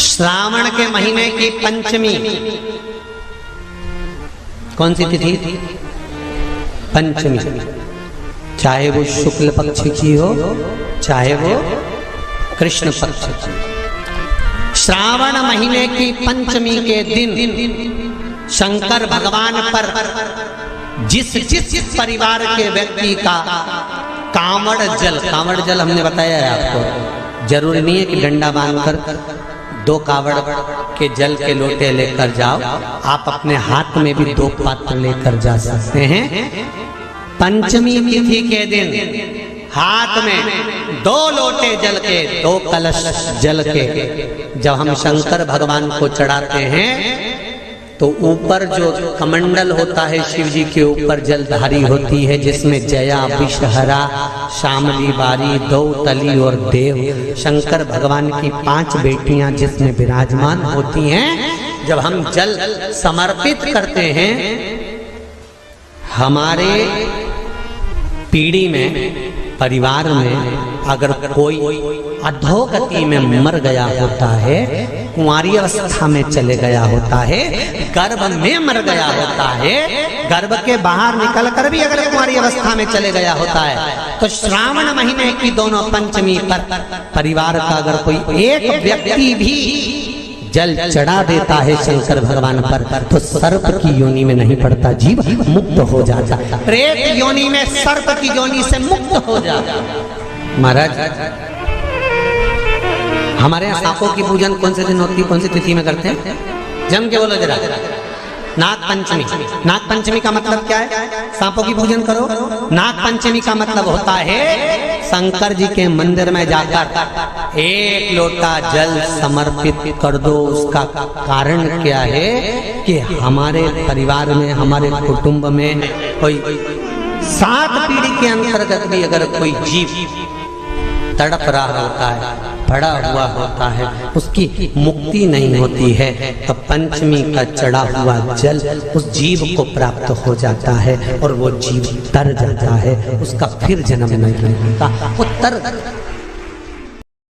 श्रावण के महीने की पंचमी कौन सी तिथि? पंचमी। चाहे वो शुक्ल पक्ष की हो चाहे वो कृष्ण पक्ष की। श्रावण महीने की पंचमी के दिन शंकर भगवान पर जिस परिवार के व्यक्ति का कांवड़ जल हमने बताया है आपको, जरूरी नहीं है कि डंडा बांधकर 2 कावड़ के जल के लोटे लेकर जाओ, आप अपने हाथ में भी 2 पात्र लेकर जा सकते हैं। पंचमी तिथि के दिन हाथ में 2 लोटे जल के, 2 कलश जल के जब हम शंकर भगवान को चढ़ाते हैं तो ऊपर जो कमंडल होता है शिव जी के ऊपर जलधारी होती है, जिसमें जया, विषहरा, शामली, बारी, दौतली और देव, शंकर भगवान की 5 बेटियां जिसमें विराजमान होती हैं। जब हम जल समर्पित करते हैं, हमारे पीढ़ी में, परिवार में अगर कोई अधोगति में मर गया होता है, कुंवारी अवस्था में चले गया होता है, गर्भ में मर गया होता है, गर्भ के बाहर निकल कर भी अगर कुंवारी अवस्था में चले गया होता है, तो श्रावण महीने की दोनों पंचमी पर परिवार का अगर कोई एक व्यक्ति भी जल चढ़ा देता है शंकर भगवान पर, तो सर्प की योनि में नहीं पड़ता, जीव मुक्त हो जाता, प्रेत योनि में, सर्प की योनि से मुक्त हो जाता। महाराज, हमारे यहाँ सांपों की पूजन कौन से दिन होती है, कौन सी तिथि में करते हैं? जम के बोलो जरा। नाग पंचमी। नाग पंचमी का मतलब क्या है? सांपों की पूजन करो। नाग पंचमी का मतलब होता है शंकर जी के मंदिर में जाकर 1 लोटा जल समर्पित कर दो। उसका कारण क्या है कि हमारे परिवार में, हमारे कुटुंब में कोई 7 पीढ़ी के अंतर्गत भी अगर कोई जीव तड़प रहा होता है, पड़ा हुआ होता है, उसकी मुक्ति नहीं होती है, तो पंचमी का चढ़ा हुआ जल उस जीव को प्राप्त हो जाता है और वो जीव तर जाता है, उसका फिर जन्म नहीं होता, वो तर